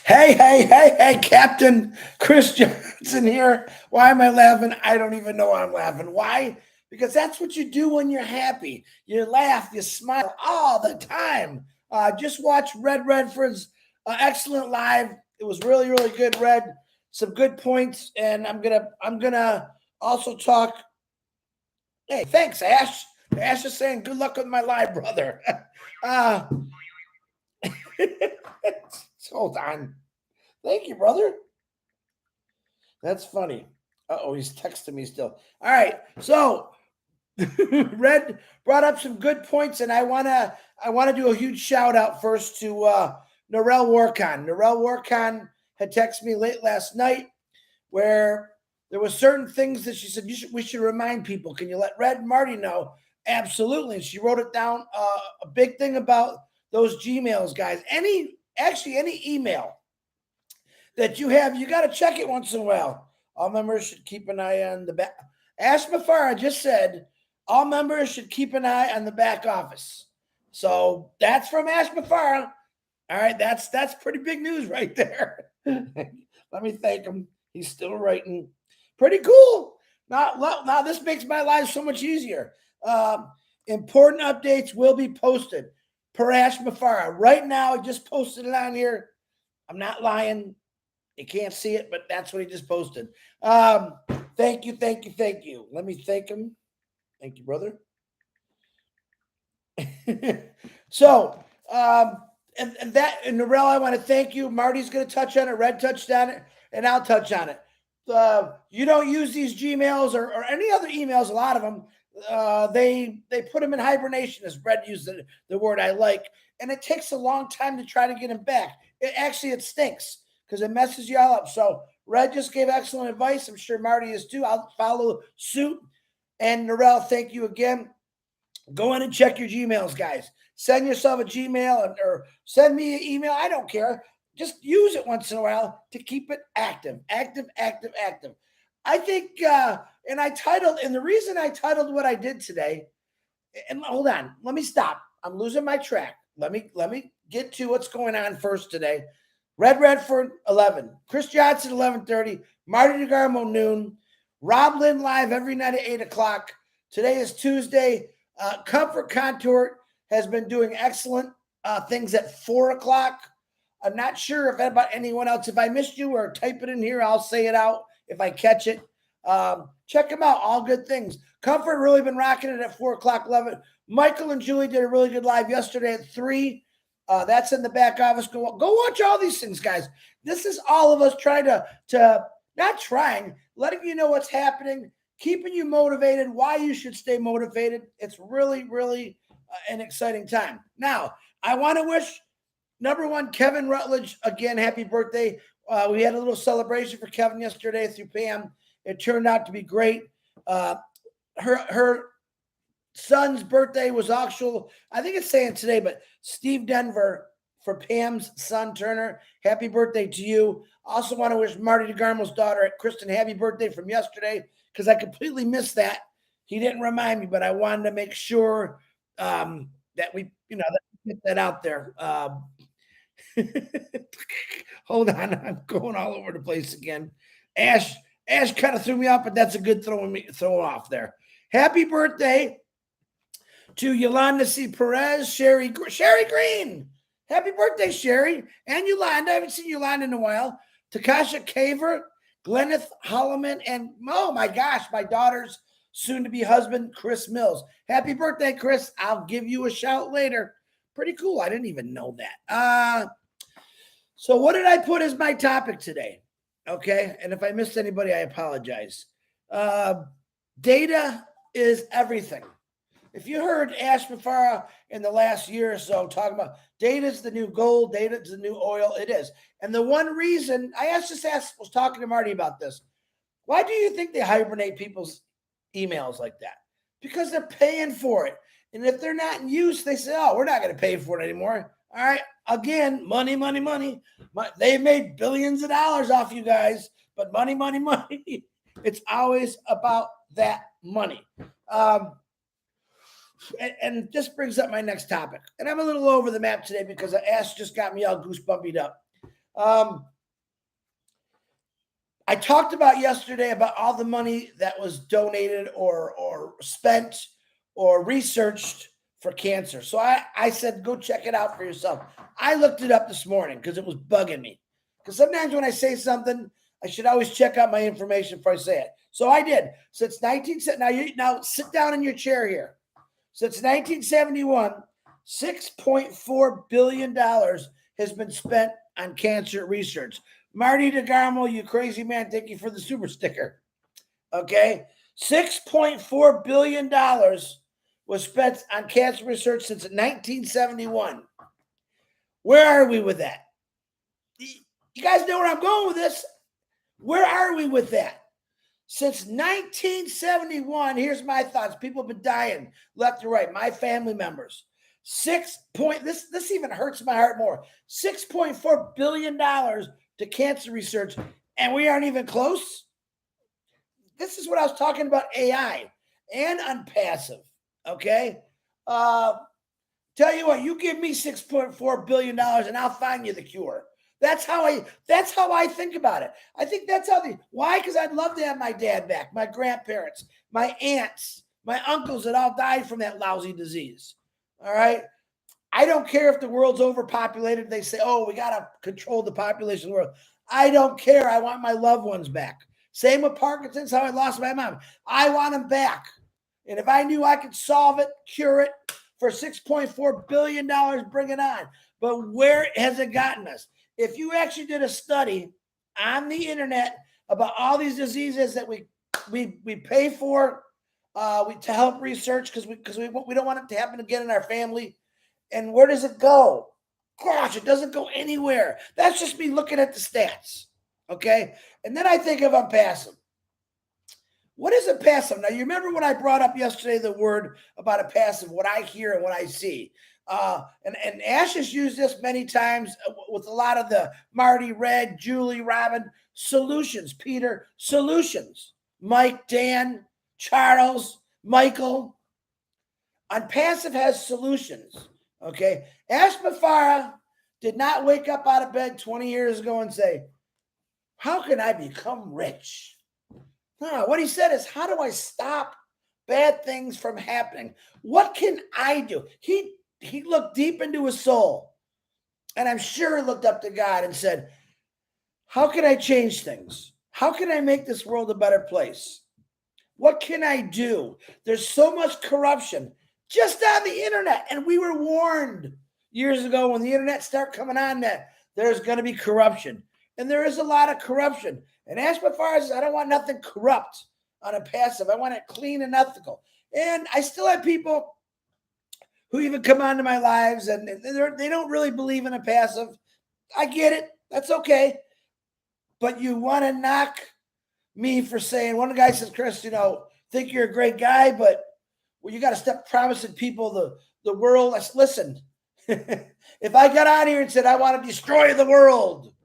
Hey, Captain Chris Johnson here. Why am I laughing? I don't even know I'm laughing. Why? Because that's what you do when you're happy. You laugh, you smile all the time. Just watch Redfern's excellent live. It was really, really good. Red, some good points, and I'm gonna also talk. Hey, thanks, Ash. Ash is saying good luck with my live, brother. uh, hold on. Thank you, brother. That's funny. Oh, he's texting me still. All right. So Red brought up some good points, and I wanna do a huge shout out first to Norel Warcon. Norel Warcon had texted me late last night where there were certain things that she said we should remind people. Can you let Red and Marty know? Absolutely. And she wrote it down. A big thing about those Gmails, guys. Any email that you have, you got to check it once in a while. All members should keep an eye on the back. Ash Mufareh just said all members should keep an eye on the back office. So that's from Ash Mufareh. All right, that's pretty big news right there. Let me thank him. He's still writing. Pretty cool. Now this makes my life so much easier. Important updates will be posted per Ash Mufareh. Right now, I just posted it on here. I'm not lying. You can't see it, but that's what he just posted. Thank you. Let me thank him. Thank you, brother. So, and Norel, I want to thank you. Marty's going to touch on it. Red touched on it, and I'll touch on it. You don't use these Gmails or any other emails. A lot of them, they put them in hibernation, as Red used the word I like, and it takes a long time to try to get them back. It stinks because it messes you all up. So Red just gave excellent advice. I'm sure Marty is too. I'll follow suit. And Norel, thank you again. Go in and check your Gmails, guys. Send yourself a Gmail or send me an email. I don't care. Just use it once in a while to keep it active. I think, and the reason I titled what I did today, and hold on, let me stop. I'm losing my track. Let me get to what's going on first today. Redfern 11, Chris Johnson 11:30, Marty DeGarmo noon, Rob Lynn live every night at 8 o'clock. Today is Tuesday. Comfort Contour has been doing excellent things at 4 o'clock. I'm not sure if about anyone else. If I missed you or type it in here, I'll say it out if I catch it. Check them out. All good things. Comfort really been rocking it at 4 o'clock. 11. Michael and Julie did a really good live yesterday at 3. That's in the back office. Go watch all these things, guys. This is all of us trying to not trying, letting you know what's happening, keeping you motivated, why you should stay motivated. It's really, really an exciting time. Now, I want to wish number one, Kevin Rutledge, again, happy birthday. We had a little celebration for Kevin yesterday through Pam. It turned out to be great. Her son's birthday was actual, I think it's saying today, but Steve Denver for Pam's son, Turner. Happy birthday to you. Also want to wish Marty DeGarmo's daughter, Kristen, happy birthday from yesterday, because I completely missed that. He didn't remind me, but I wanted to make sure that we, that we get that out there. Hold on, I'm going all over the place again. Ash kind of threw me off, but that's a good throw off there. Happy birthday to Yolanda C. Perez, Sherry Green. Happy birthday, Sherry. And Yolanda. I haven't seen Yolanda in a while. Takasha Caver, Glenneth Holloman, and oh my gosh, my daughter's soon-to-be husband, Chris Mills. Happy birthday, Chris. I'll give you a shout later. Pretty cool. I didn't even know that. So what did I put as my topic today? Okay. And if I missed anybody, I apologize. Data is everything. If you heard Ash Mufareh in the last year or so talking about data is the new gold, data is the new oil, it is. And the one reason, was talking to Marty about this. Why do you think they hibernate people's emails like that? Because they're paying for it. And if they're not in use, they say, oh, we're not going to pay for it anymore. All right. Again, money. They've made billions of dollars off you guys, but money. It's always about that money. And this brings up my next topic. And I'm a little over the map today because Ash just got me all goosebumped up. I talked about yesterday about all the money that was donated or spent or researched for cancer. So I said, go check it out for yourself. I looked it up this morning because it was bugging me. Because sometimes when I say something, I should always check out my information before I say it. So I did. Since 1970, now sit down in your chair here. Since 1971, $6.4 billion has been spent on cancer research. Marty DeGarmo, you crazy man, thank you for the super sticker. Okay, $6.4 billion was spent on cancer research since 1971. Where are we with that? You guys know where I'm going with this. Where are we with that? Since 1971, here's my thoughts. People have been dying left and right. My family members. This even hurts my heart more. $6.4 billion to cancer research, and we aren't even close. This is what I was talking about, AI and Onpassive. Okay? Tell you what, you give me $6.4 billion and I'll find you the cure. That's how I think about it. I think that's why? Because I'd love to have my dad back, my grandparents, my aunts, my uncles that all died from that lousy disease. All right. I don't care if the world's overpopulated. They say, oh, we got to control the population of the world. I don't care. I want my loved ones back. Same with Parkinson's, how I lost my mom. I want them back. And if I knew I could solve it, cure it for $6.4 billion, bring it on. But where has it gotten us? If you actually did a study on the internet about all these diseases that we pay for to help research because we don't want it to happen again in our family, and where does it go? Gosh, it doesn't go anywhere. That's just me looking at the stats, okay? And then I think of Onpassive. What is Onpassive? Now, you remember when I brought up yesterday the word about Onpassive, what I hear and what I see. And Ash has used this many times with a lot of the Marty, Red, Julie, Robin, solutions. Peter, solutions. Mike, Dan, Charles, Michael. Onpassive has solutions. Okay. Ash Mufareh did not wake up out of bed 20 years ago and say, how can I become rich? No, what he said is, how do I stop bad things from happening? What can I do? He looked deep into his soul, and I'm sure he looked up to God and said, how can I change things? How can I make this world a better place? What can I do? There's so much corruption just on the internet, and we were warned years ago when the internet started coming on that there's going to be corruption, and there is a lot of corruption. And as far as I don't want nothing corrupt on Onpassive, I want it clean and ethical. And I still have people who even come onto my lives and they don't really believe in Onpassive. I get it. That's okay. But you want to knock me for saying, one of the guys says, Chris, think you're a great guy, but you got to stop promising people the world. I said, listen, if I got on here and said, I want to destroy the world,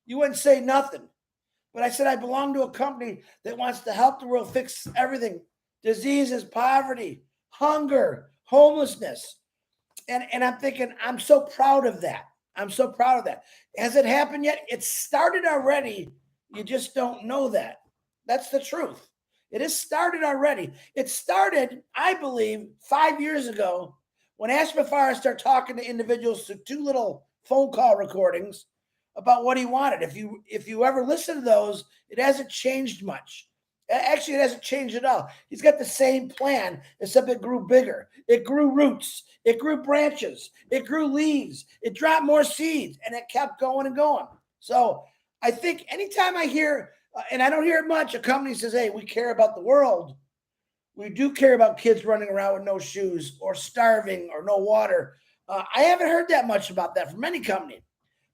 you wouldn't say nothing. But I said, I belong to a company that wants to help the world fix everything. Diseases, poverty, hunger, homelessness. And I'm thinking, I'm so proud of that. I'm so proud of that. Has it happened yet? It started already. You just don't know that. That's the truth. It has started already. It started, I believe, 5 years ago when Ash Mufareh started talking to individuals through 2 little phone call recordings about what he wanted. If you ever listen to those, it hasn't changed much. Actually, it hasn't changed at all. He's got the same plan, except it grew bigger. It grew roots. It grew branches. It grew leaves. It dropped more seeds, and it kept going and going. So I think anytime I hear, and I don't hear it much, a company says, hey, we care about the world. We do care about kids running around with no shoes or starving or no water. I haven't heard that much about that from any company.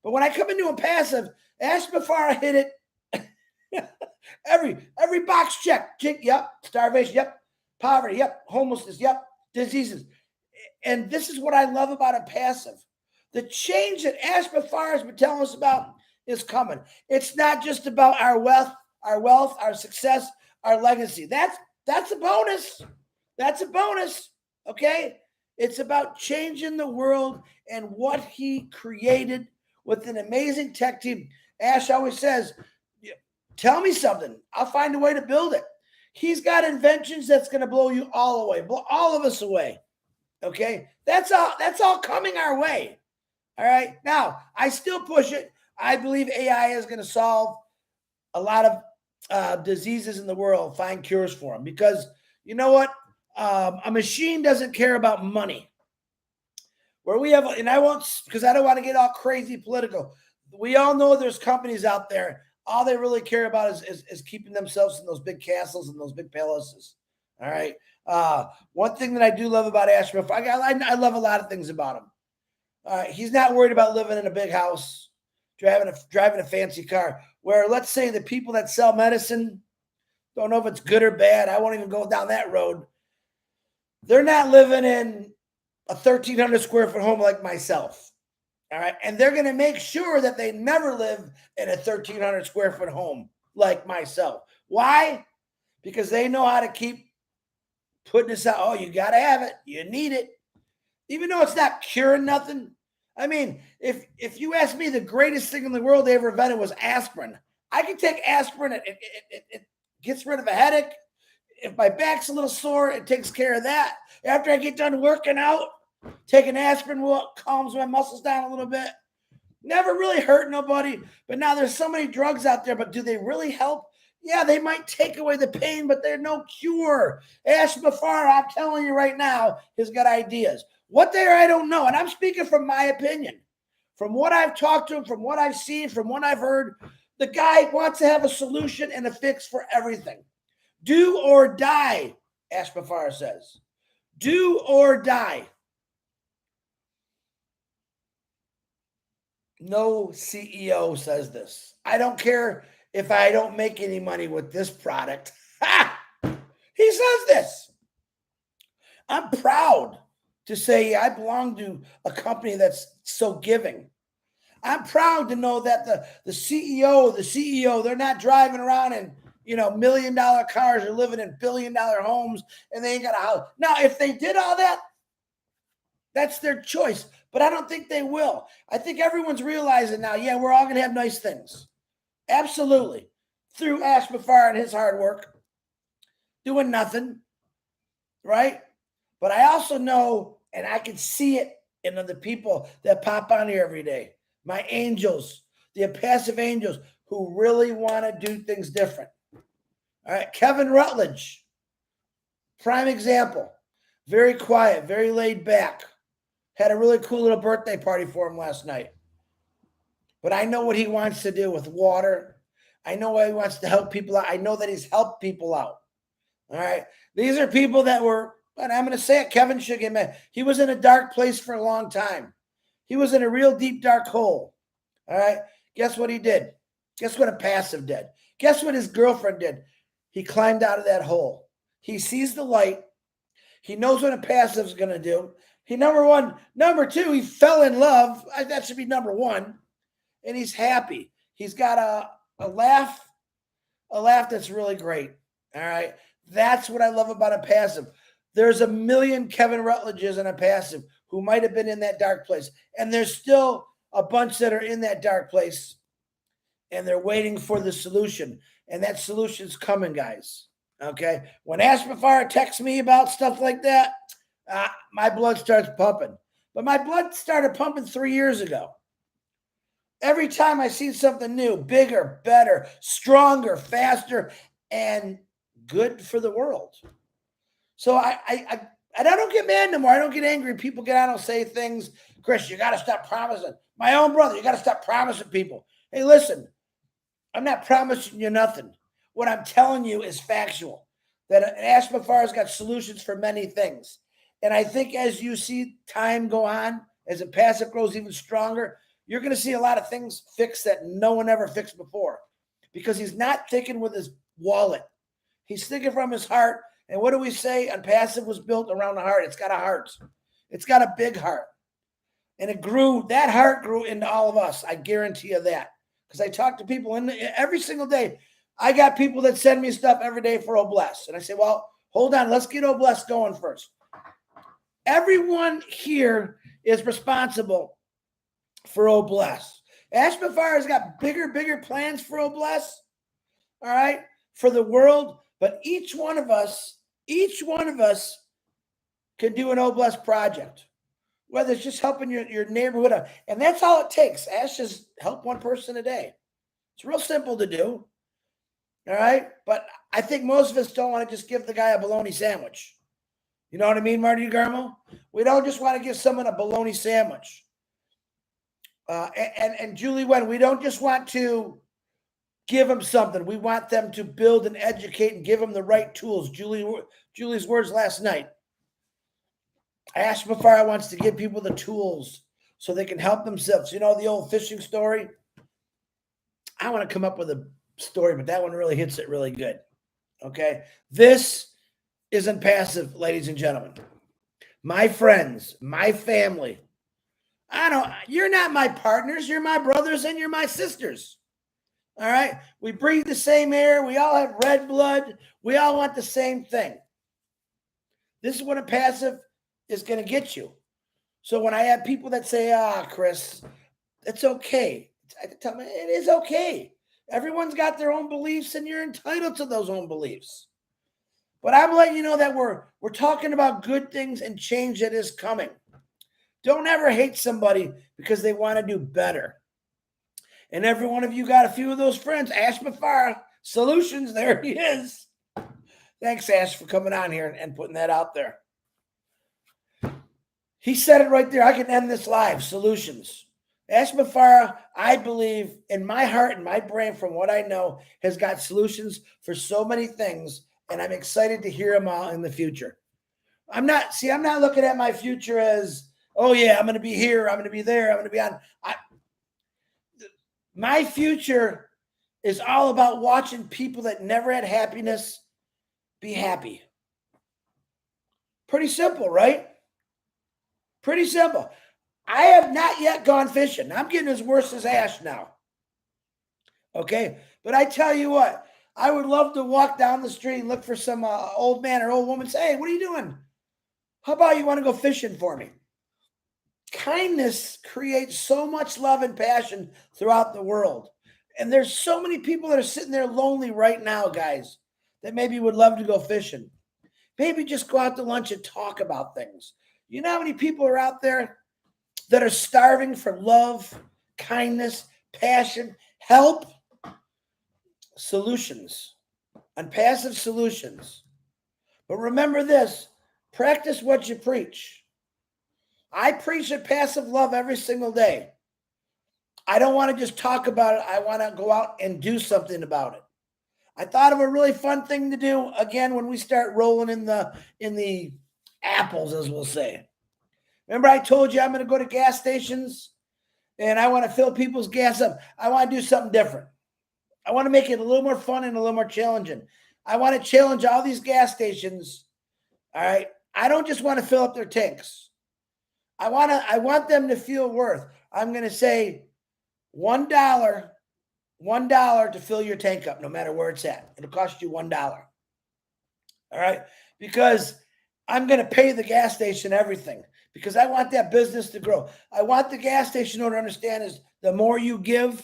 But when I come into Onpassive, Ash Mufareh hit it. every box check. Yep. Starvation. Yep. Poverty. Yep. Homelessness. Yep. Diseases. And this is what I love about Onpassive. The change that Ash Mufareh has been telling us about is coming. It's not just about our wealth, our success, our legacy. That's a bonus. That's a bonus. Okay? It's about changing the world and what he created with an amazing tech team. Ash always says, tell me something. I'll find a way to build it. He's got inventions that's going to blow you all away, blow all of us away. Okay? That's all coming our way. All right? Now, I still push it. I believe AI is going to solve a lot of diseases in the world, find cures for them, because you know what? A machine doesn't care about money. Where we have, and I won't, because I don't want to get all crazy political. We all know there's companies out there. All they really care about is keeping themselves in those big castles and those big palaces. All right. One thing that I do love about Ash Mufareh, I love a lot of things about him. He's not worried about living in a big house, driving a fancy car. Where, let's say, the people that sell medicine, don't know if it's good or bad. I won't even go down that road. They're not living in a 1,300 square foot home like myself. All right. And they're going to make sure that they never live in a 1,300 square foot home like myself. Why? Because they know how to keep putting this out. Oh, you got to have it. You need it. Even though it's not curing nothing. I mean, if you ask me, the greatest thing in the world they ever invented was aspirin. I can take aspirin. It gets rid of a headache. If my back's a little sore, it takes care of that. After I get done working out, taking aspirin calms my muscles down a little bit. Never really hurt nobody. But now there's so many drugs out there, but do they really help? Yeah, they might take away the pain, but they're no cure. Ash Mufareh, I'm telling you right now, has got ideas. What they are, I don't know. And I'm speaking from my opinion. From what I've talked to him, from what I've seen, from what I've heard, the guy wants to have a solution and a fix for everything. Do or die, Ash Mufareh says. Do or die. No CEO says this. I don't care if I don't make any money with this product. Ha! He says this. I'm proud to say I belong to a company that's so giving. I'm proud to know that the CEO, they're not driving around in $1 million cars or living in $1 billion homes and they ain't got a house. Now, if they did all that, that's their choice. But I don't think they will. I think everyone's realizing now, yeah, we're all going to have nice things. Absolutely. Through Ash Mufareh and his hard work, doing nothing, right? But I also know, and I can see it in the people that pop on here every day. My angels, the Onpassive angels who really want to do things different. All right, Kevin Rutledge, prime example. Very quiet, very laid back. Had a really cool little birthday party for him last night. But I know what he wants to do with water. I know what he wants to help people out. I know that he's helped people out. All right. These are people that were, and I'm going to say it, Kevin should get mad. He was in a dark place for a long time. He was in a real deep, dark hole. All right. Guess what he did? Guess what Onpassive did? Guess what his girlfriend did? He climbed out of that hole. He sees the light. He knows what Onpassive is going to do. He, number one. Number two, he fell in love. That should be number one. And he's happy. He's got a laugh that's really great. All right. That's what I love about Onpassive. There's a million Kevin Rutledges in Onpassive who might have been in that dark place. And there's still a bunch that are in that dark place. And they're waiting for the solution. And that solution's coming, guys. Okay. When Ash Mufareh texts me about stuff like that, my blood starts pumping. But my blood started pumping 3 years ago. Every time I see something new, bigger, better, stronger, faster, and good for the world. So I don't get mad no more. I don't get angry. People get out and say things. Chris, you got to stop promising. My own brother, you got to stop promising people. Hey, listen, I'm not promising you nothing. What I'm telling you is factual. That Ash Mufareh's got solutions for many things. And I think as you see time go on, as Onpassive grows even stronger, you're going to see a lot of things fixed that no one ever fixed before. Because he's not thinking with his wallet. He's thinking from his heart. And what do we say? Onpassive was built around the heart. It's got a heart. It's got a big heart. And that heart grew into all of us. I guarantee you that. Because I talk to people every single day. I got people that send me stuff every day for Obless. And I say, well, hold on. Let's get Obless going first. everyone here is responsible for Obless. Ash Mufareh has got bigger plans for Obless, all right, for the world. But each one of us can do an Obless project, whether it's just helping your neighborhood out. And that's all it takes. Ash, just help one person a day. It's real simple to do, all right? But I think most of us don't want to just give the guy a bologna sandwich. You know what I mean, Marty Garmo? We don't just want to give someone a bologna sandwich. And Julie Wen, we don't just want to give them something. We want them to build and educate and give them the right tools. Julie's words last night. Ash Mufareh wants to give people the tools so they can help themselves. You know the old fishing story? I want to come up with a story, but that one really hits it really good. Okay? This is Onpassive, ladies and gentlemen. My friends, my family. You're not my partners. You're my brothers and you're my sisters. All right? We breathe the same air. We all have red blood. We all want the same thing. This is what Onpassive is going to get you. So when I have people that say, Chris, it's okay. I tell them, it is okay. Everyone's got their own beliefs and you're entitled to those own beliefs. But I'm letting you know that we're talking about good things and change that is coming. Don't ever hate somebody because they want to do better. And every one of you got a few of those friends. Ash Mufareh Solutions, there he is. Thanks, Ash, for coming on here and putting that out there. He said it right there. I can end this live. Solutions. Ash Mufareh, I believe, in my heart and my brain, from what I know, has got solutions for so many things, and I'm excited to hear them all in the future. I'm not looking at my future as, oh yeah, I'm going to be here, I'm going to be there, I'm going to be on. My future is all about watching people that never had happiness be happy. Pretty simple, right? Pretty simple. I have not yet gone fishing. I'm getting as worse as Ash now. Okay? But I tell you what, I would love to walk down the street and look for some old man or old woman and say, hey, what are you doing? How about you want to go fishing for me? Kindness creates so much love and passion throughout the world. And there's so many people that are sitting there lonely right now, guys, that maybe would love to go fishing. Maybe just go out to lunch and talk about things. You know how many people are out there that are starving for love, kindness, passion, help? Solutions. Onpassive solutions. But remember this, practice what you preach. I preach Onpassive love every single day. I don't want to just talk about it. I want to go out and do something about it. I thought of a really fun thing to do again when we start rolling in the apples, as we'll say. Remember I told you I'm going to go to gas stations and I want to fill people's gas up. I want to do something different. I want to make it a little more fun and a little more challenging. I want to challenge all these gas stations. All right. I don't just want to fill up their tanks. I want them to feel worth. I'm going to say $1 to fill your tank up, no matter where it's at. It'll cost you $1. All right. Because I'm going to pay the gas station everything because I want that business to grow. I want the gas station owner to understand is the more you give,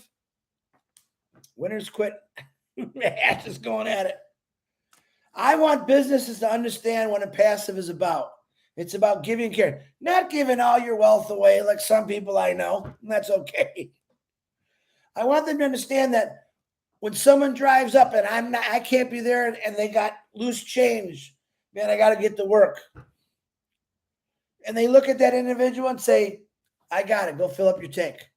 winners quit. Ash is going at it. I want businesses to understand what Onpassive is about. It's about giving care, not giving all your wealth away like some people I know. And that's okay. I want them to understand that when someone drives up and I can't be there and they got loose change, man, I got to get to work. And they look at that individual and say, I got it. Go fill up your tank.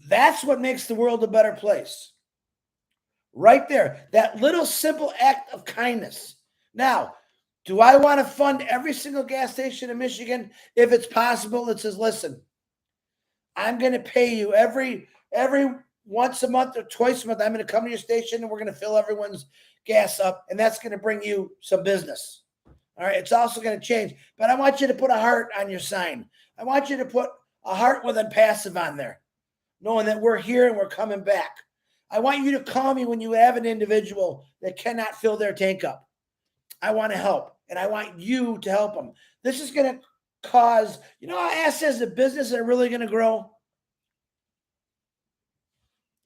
That's what makes the world a better place. Right there. That little simple act of kindness. Now, do I want to fund every single gas station in Michigan? If it's possible, it says, listen, I'm going to pay you every once a month or twice a month. I'm going to come to your station and we're going to fill everyone's gas up. And that's going to bring you some business. All right. It's also going to change. But I want you to put a heart on your sign. I want you to put a heart with Onpassive on there, knowing that we're here and we're coming back. I want you to call me when you have an individual that cannot fill their tank up. I want to help. And I want you to help them. This is going to cause, you know how Ash says the businesses are really going to grow?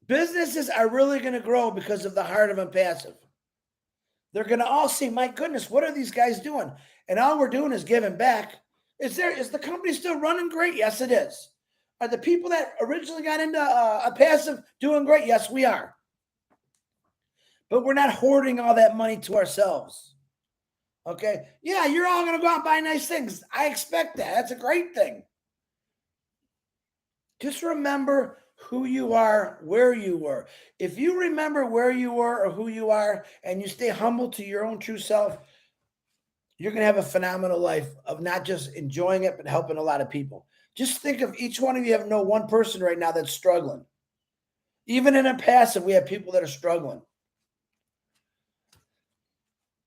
Businesses are really going to grow because of the heart of Onpassive. They're going to all see, my goodness, what are these guys doing? And all we're doing is giving back. Is the company still running great? Yes, it is. Are the people that originally got into Onpassive doing great? Yes, we are. But we're not hoarding all that money to ourselves. Okay? Yeah, you're all going to go out and buy nice things. I expect that. That's a great thing. Just remember who you are, where you were. If you remember where you were or who you are, and you stay humble to your own true self, you're going to have a phenomenal life of not just enjoying it, but helping a lot of people. Just think of each one of you have no one person right now that's struggling. Even in Onpassive, we have people that are struggling.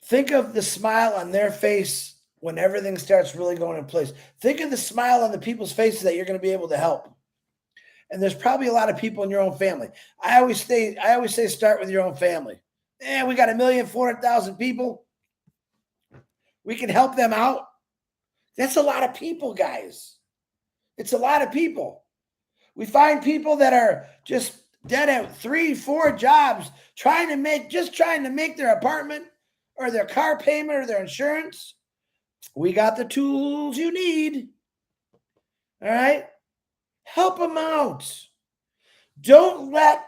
Think of the smile on their face when everything starts really going in place. Think of the smile on the people's faces that you're going to be able to help. And there's probably a lot of people in your own family. I always say start with your own family. And we got 1,400,000 people. We can help them out. That's a lot of people, guys. It's a lot of people. We find people that are just dead at 3, 4 jobs, trying to make their apartment or their car payment or their insurance. We got the tools you need. All right? Help them out. Don't let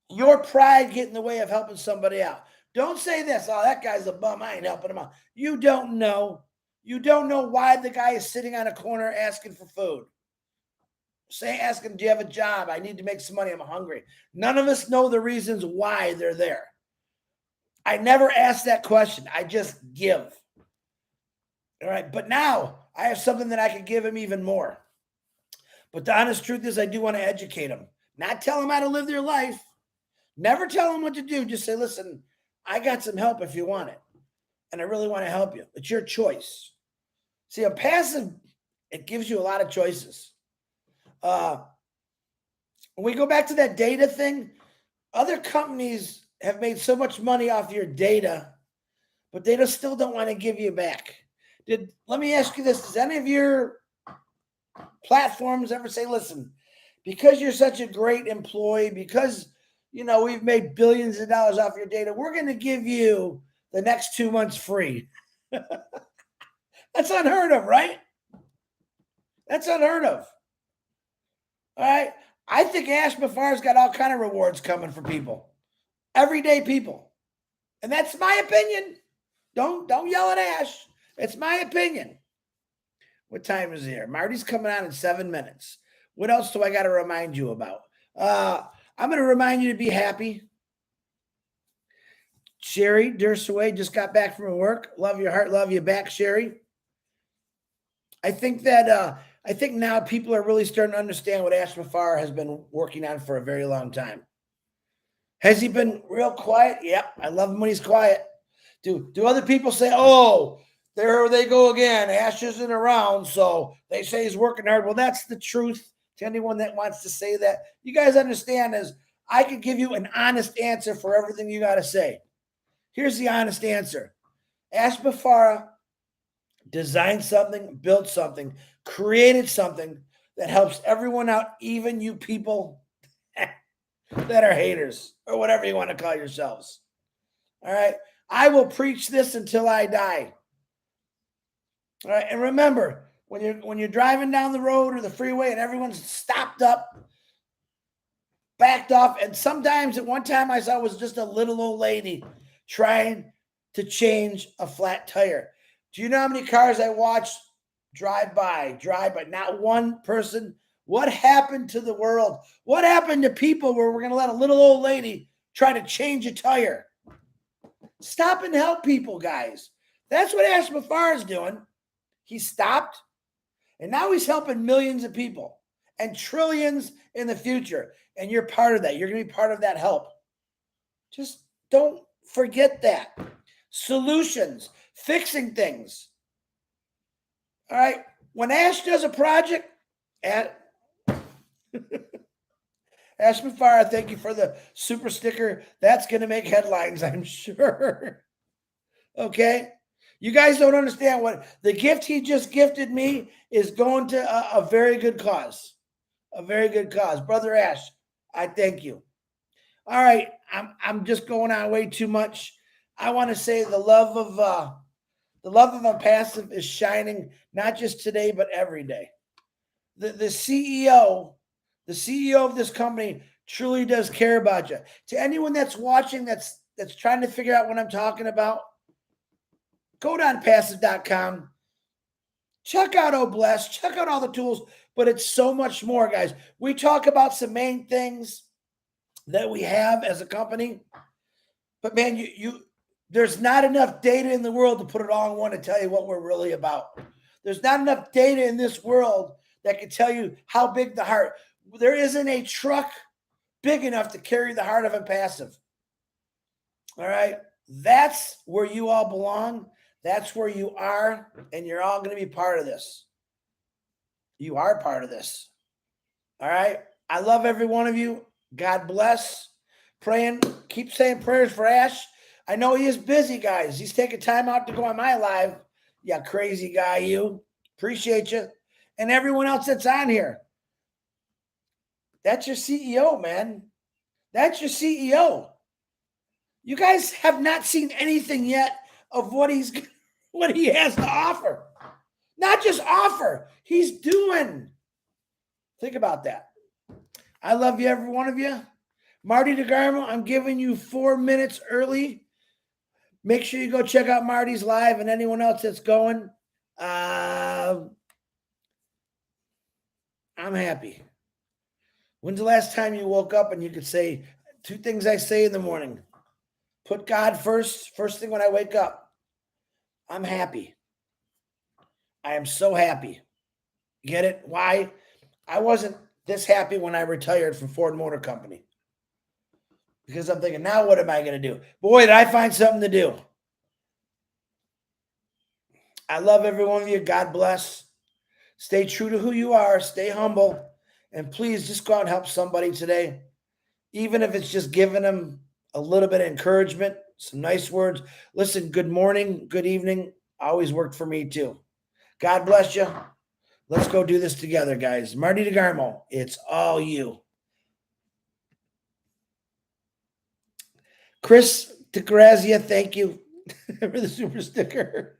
your pride get in the way of helping somebody out. Don't say this, oh, that guy's a bum, I ain't helping him out. You don't know. You don't know why the guy is sitting on a corner asking for food. Ask him, do you have a job? I need to make some money. I'm hungry. None of us know the reasons why they're there. I never ask that question. I just give. All right. But now I have something that I can give him even more. But the honest truth is I do want to educate them. Not tell them how to live their life. Never tell them what to do. Just say, listen, I got some help if you want it. And I really want to help you. It's your choice. See, Onpassive, it gives you a lot of choices. When we go back to that data thing, other companies have made so much money off your data, but they still don't want to give you back. Let me ask you this. Does any of your platforms ever say, listen, because you're such a great employee, because we've made billions of dollars off your data, we're going to give you the next 2 months free? That's unheard of, right? That's unheard of. All right. I think Ash Mufareh's got all kind of rewards coming for people, everyday people. And that's my opinion. Don't yell at Ash. It's my opinion. What time is it here? Marty's coming on in 7 minutes. What else do I got to remind you about? I'm going to remind you to be happy. Sherry Dursaway just got back from work. Love your heart. Love you back, Sherry. I think now people are really starting to understand what Ash Mufareh has been working on for a very long time. Has he been real quiet? Yep. I love him when he's quiet. Do other people say, oh, there they go again, Ash isn't around, so they say he's working hard? Well, that's the truth to anyone that wants to say that. You guys understand is I could give you an honest answer for everything you got to say. Here's the honest answer. Ash Mufareh designed something, built something, created something that helps everyone out, even you people that are haters or whatever you want to call yourselves. All right. I will preach this until I die. All right. And remember, when you're driving down the road or the freeway and everyone's stopped up, backed off, and sometimes at one time I saw was just a little old lady trying to change a flat tire. Do you know how many cars I watched drive by? Not one person. What happened to the world? What happened to people where we're going to let a little old lady try to change a tire? Stop and help people, guys. That's what Ash Mufareh is doing. He stopped, and now he's helping millions of people and trillions in the future. And you're part of that. You're going to be part of that help. Just don't forget that. Solutions, fixing things. All right. When Ash does a project, Ash Mufareh, thank you for the super sticker. That's going to make headlines, I'm sure. Okay. You guys don't understand what the gift he just gifted me is going to a very good cause. A very good cause. Brother Ash, I thank you. All right. I'm just going on way too much. I want to say the love of Onpassive is shining not just today, but every day. The CEO of this company truly does care about you. To anyone that's watching, that's trying to figure out what I'm talking about, go to onpassive.com. Check out Oblast. Check out all the tools, but it's so much more, guys. We talk about some main things that we have as a company, but man, there's not enough data in the world to put it all in one to tell you what we're really about. There's not enough data in this world that can tell you how big the heart. There isn't a truck big enough to carry the heart of Onpassive. All right. That's where you all belong. That's where you are. And you're all going to be part of this. You are part of this. All right. I love every one of you. God bless. Praying. Keep saying prayers for Ash. I know he is busy, guys. He's taking time out to go on my live. Yeah, crazy guy, you. Appreciate you. And everyone else that's on here. That's your CEO, man. That's your CEO. You guys have not seen anything yet of what he has to offer. Not just offer, he's doing. Think about that. I love you, every one of you. Marty DeGarmo, I'm giving you 4 minutes early. Make sure you go check out Marty's live and anyone else that's going. I'm happy. When's the last time you woke up and you could say 2 things I say in the morning? Put God first thing when I wake up. I'm happy. I am so happy. Get it? Why? I wasn't this happy when I retired from Ford Motor Company. Because I'm thinking, now what am I going to do? Boy, did I find something to do. I love every one of you. God bless. Stay true to who you are. Stay humble. And please just go out and help somebody today. Even if it's just giving them a little bit of encouragement, some nice words. Listen, good morning, good evening. Always worked for me too. God bless you. Let's go do this together, guys. Marty DeGarmo, it's all you. Chris DeGrazia, thank you for the super sticker.